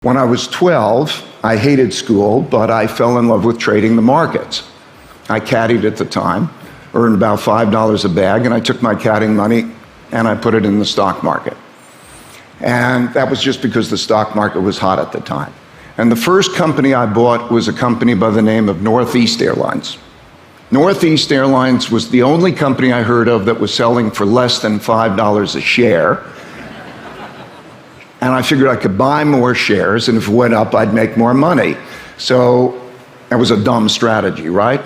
When I was 12, I hated school, but I fell in love with trading the markets. I caddied at the time, earned about $5 a bag, and I took my caddying money and I put it in the stock market. And that was just because the stock market was hot at the time. And the first company I bought was a company by the name of Northeast Airlines. Northeast Airlines was the only company I heard of that was selling for less than $5 a share. And I figured I could buy more shares, and if it went up, I'd make more money. So that was a dumb strategy, right?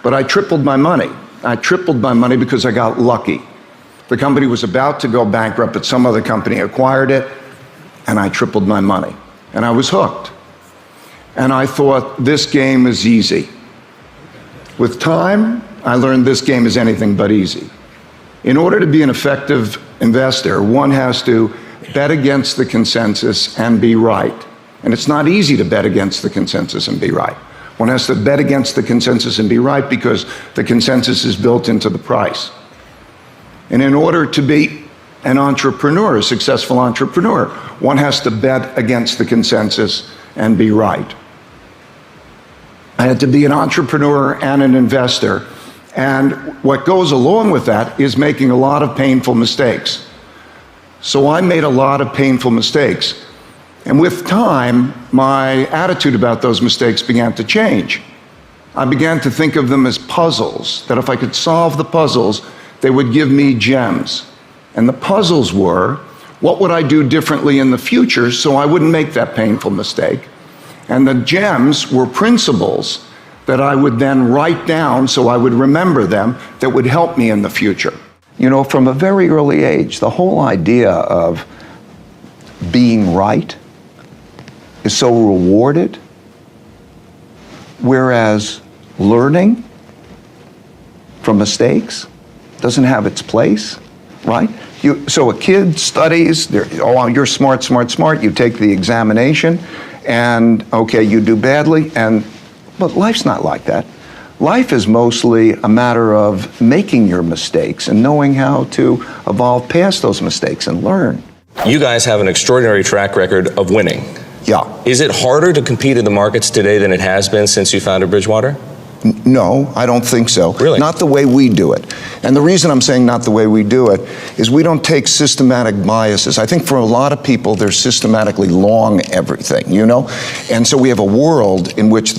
But I tripled my money. I tripled my money because I got lucky. The company was about to go bankrupt, but some other company acquired it, and I tripled my money. And I was hooked. And I thought, this game is easy. With time, I learned this game is anything but easy. In order to be an effective investor, one has to bet against the consensus and be right. And it's not easy to bet against the consensus and be right. One has to bet against the consensus and be right because the consensus is built into the price. And in order to be an entrepreneur, a successful entrepreneur, one has to bet against the consensus and be right. I had to be an entrepreneur and an investor. And what goes along with that is making a lot of painful mistakes. So I made a lot of painful mistakes. And with time, my attitude about those mistakes began to change. I began to think of them as puzzles, that if I could solve the puzzles, they would give me gems. And the puzzles were, what would I do differently in the future so I wouldn't make that painful mistake? And the gems were principles that I would then write down so I would remember them that would help me in the future. You know, from a very early age, the whole idea of being right is so rewarded, whereas learning from mistakes doesn't have its place, right? So a kid studies, you're smart, you take the examination, and okay, you do badly, but life's not like that. Life is mostly a matter of making your mistakes and knowing how to evolve past those mistakes and learn. You guys have an extraordinary track record of winning. Yeah. Is it harder to compete in the markets today than it has been since you founded Bridgewater? No, I don't think so. Really? Not the way we do it. And the reason I'm saying not the way we do it is we don't take systematic biases. I think for a lot of people, they're systematically long everything, you know? And so we have a world in which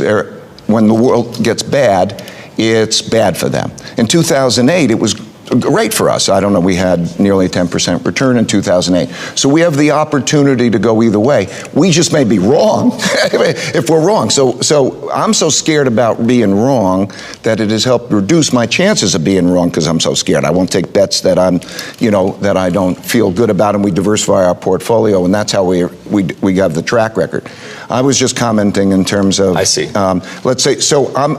when the world gets bad, it's bad for them. In 2008, it was great for us. I don't know, we had nearly a 10% return in 2008. So we have the opportunity to go either way. We just may be wrong if we're wrong. So I'm so scared about being wrong that it has helped reduce my chances of being wrong because I'm so scared. I won't take bets that that I don't feel good about, and we diversify our portfolio, and that's how we have the track record. I was just commenting in terms of, I see. Let's say,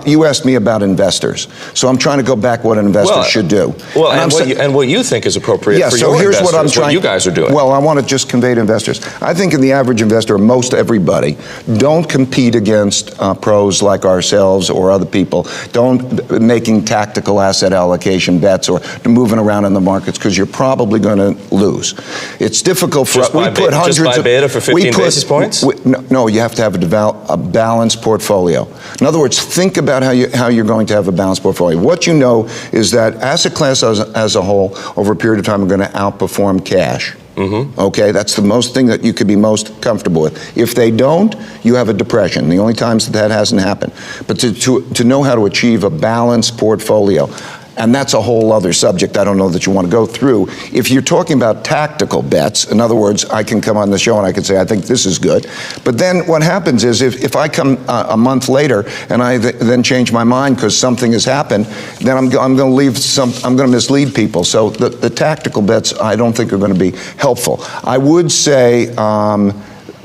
you asked me about investors. So I'm trying to go back what an investor should do. Well, and what you think is appropriate for your here's investors, what you guys are doing. Well, I want to just convey to investors. I think in the average investor, most everybody, don't compete against pros like ourselves or other people. Don't making tactical asset allocation bets or moving around in the markets because you're probably going to lose. It's difficult for us. We put hundreds just buy beta for 15 basis points? No, you have to have a balanced portfolio. In other words, think about how you're going to have a balanced portfolio. What you know is that asset class as a whole, over a period of time, are going to outperform cash. Mm-hmm. Okay, that's the most thing that you could be most comfortable with. If they don't, you have a depression. The only times that hasn't happened. But to know how to achieve a balanced portfolio, and that's a whole other subject I don't know that you want to go through. If you're talking about tactical bets, in other words, I can come on the show and I can say, I think this is good. But then what happens is if I come a month later and I then change my mind because something has happened, then I'm going to mislead people. So the tactical bets I don't think are going to be helpful. I would say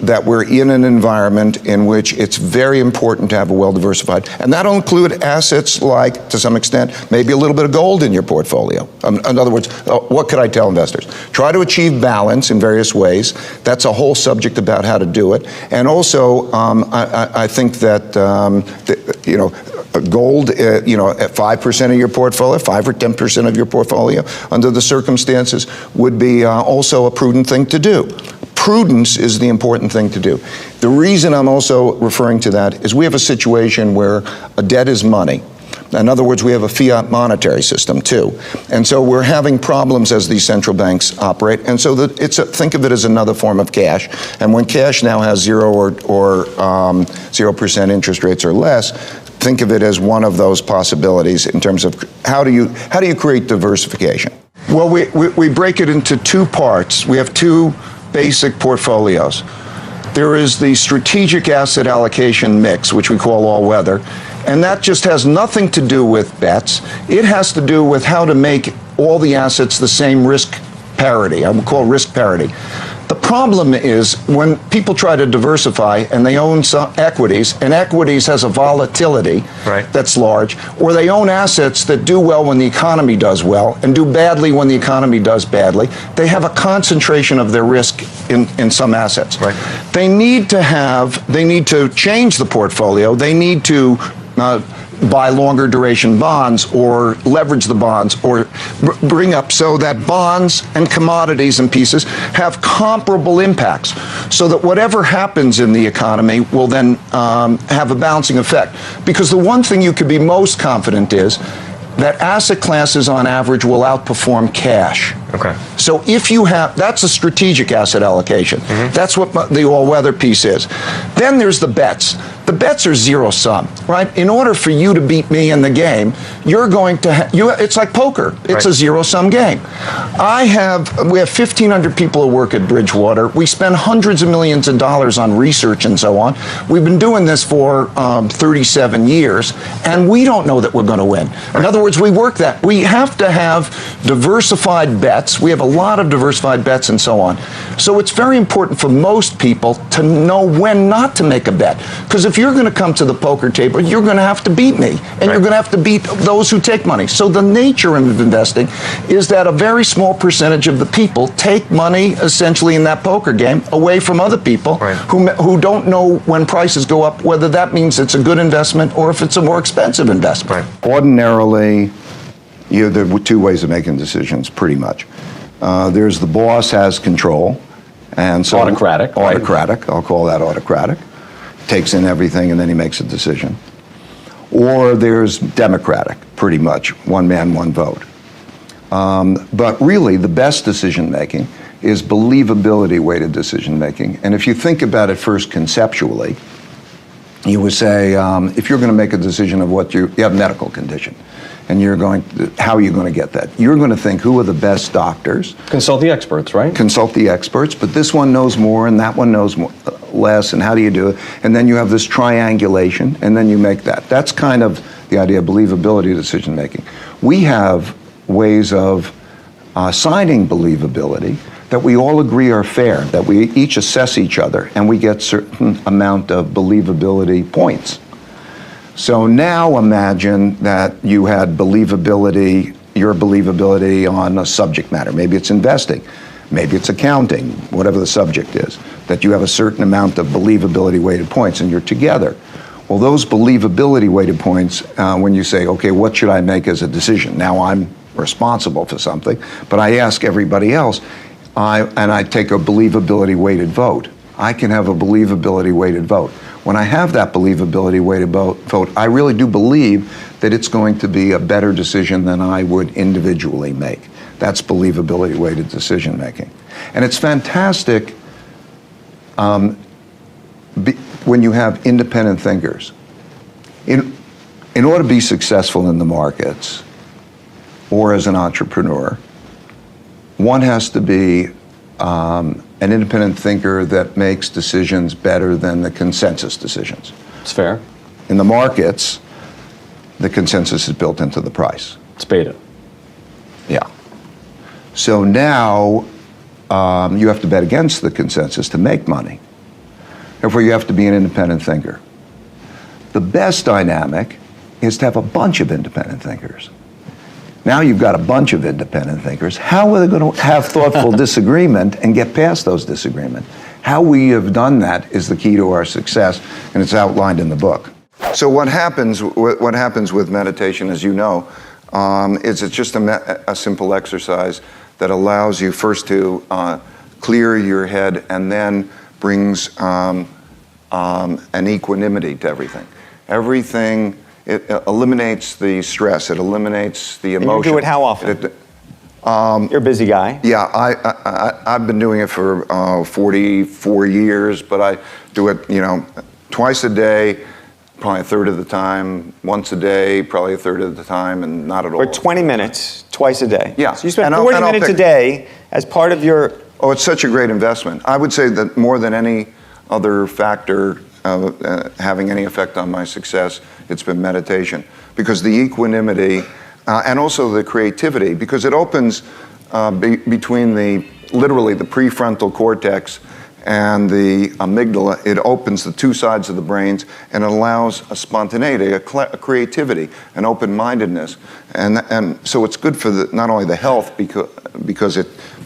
that we're in an environment in which it's very important to have a well-diversified, and that'll include assets like, to some extent, maybe a little bit of gold in your portfolio. In other words, what could I tell investors? Try to achieve balance in various ways. That's a whole subject about how to do it. And also, I think that, gold, at 5% of your portfolio, 5 or 10% of your portfolio, under the circumstances, would be also a prudent thing to do. prudence is the important thing to do. The reason I'm also referring to that is we have a situation where a debt is money. In other words, we have a fiat monetary system too. And so we're having problems as these central banks operate. And so think of it as another form of cash. And when cash now has 0 or 0% interest rates or less, think of it as one of those possibilities in terms of how do you create diversification? Well, we break it into two parts. We have two basic portfolios. There is the strategic asset allocation mix, which we call all-weather, and that just has nothing to do with bets. It has to do with how to make all the assets the same risk parity. I would call risk parity. The problem is when people try to diversify and they own some equities, and equities has a volatility that's large, or they own assets that do well when the economy does well and do badly when the economy does badly, they have a concentration of their risk in some assets. They need to change the portfolio. They need to buy longer duration bonds or leverage the bonds or bring up so that bonds and commodities and pieces have comparable impacts so that whatever happens in the economy will then have a balancing effect. Because the one thing you could be most confident is that asset classes on average will outperform cash. Okay. So if you have, that's a strategic asset allocation. That's what the all-weather piece is. Then there's the bets. The bets are zero sum, right? In order for you to beat me in the game, you're going to it's like poker. It's a zero sum game. We have 1,500 people who work at Bridgewater. We spend hundreds of millions of dollars on research and so on. We've been doing this for 37 years, and we don't know that we're going to win. In other words, we work that. We have to have diversified bets. We have a lot of diversified bets and so on. So it's very important for most people to know when not to make a bet. Because if you're going to come to the poker table, you're going to have to beat me, and you're going to have to beat those who take money. So the nature of investing is that a very small percentage of the people take money, essentially in that poker game, away from other people who don't know when prices go up, whether that means it's a good investment or if it's a more expensive investment. Ordinarily, there are two ways of making decisions, pretty much. There's the boss has control, and so autocratic. I'll call that autocratic. Takes in everything and then he makes a decision. Or there's democratic, pretty much, one man, one vote. But really, the best decision making is believability-weighted decision making. And if you think about it first conceptually, you would say, if you're going to make a decision of what you have a medical condition, and how are you going to get that? You're going to think, who are the best doctors? Consult the experts, right? Consult the experts, but this one knows more and that one knows less, and how do you do it? And then you have this triangulation, and then you make that. That's kind of the idea of believability decision making. We have ways of assigning believability that we all agree are fair, that we each assess each other, and we get certain amount of believability points. So now imagine that you had your believability on a subject matter. Maybe it's investing, maybe it's accounting, whatever the subject is, that you have a certain amount of believability weighted points and you're together. Well, those believability weighted points, when you say, okay, what should I make as a decision? Now I'm responsible for something, but I ask everybody else, and I take a believability weighted vote. I can have a believability weighted vote. When I have that believability weighted vote, I really do believe that it's going to be a better decision than I would individually make. That's believability weighted decision making. And it's fantastic when you have independent thinkers. In order to be successful in the markets or as an entrepreneur, one has to be an independent thinker that makes decisions better than the consensus decisions. It's fair. In the markets, the consensus is built into the price. It's beta. Yeah. So now you have to bet against the consensus to make money. Therefore, you have to be an independent thinker. The best dynamic is to have a bunch of independent thinkers. Now you've got a bunch of independent thinkers. How are they going to have thoughtful disagreement and get past those disagreements? How we have done that is the key to our success, and it's outlined in the book. So what happens with meditation, as you know, is it's just a simple exercise that allows you first to clear your head, and then brings an equanimity to everything. Everything, it eliminates the stress, it eliminates the emotion. And you do it how often? You're a busy guy. Yeah, I've been doing it for 44 years, but I do it, twice a day, probably a third of the time, once a day, probably a third of the time, and not at all. For 20 minutes, twice a day. Yeah. So you spend And 40 I'll minutes pick- a day as part of your... Oh, it's such a great investment. I would say that more than any other factor having any effect on my success, it's been meditation. Because the equanimity and also the creativity, because it opens between literally the prefrontal cortex and the amygdala, it opens the two sides of the brains and it allows a spontaneity, a creativity, an open-mindedness. And so it's good for not only the health, because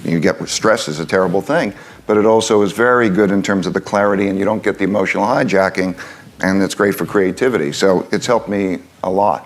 you get stress is a terrible thing, but it also is very good in terms of the clarity, and you don't get the emotional hijacking, and it's great for creativity. So it's helped me a lot.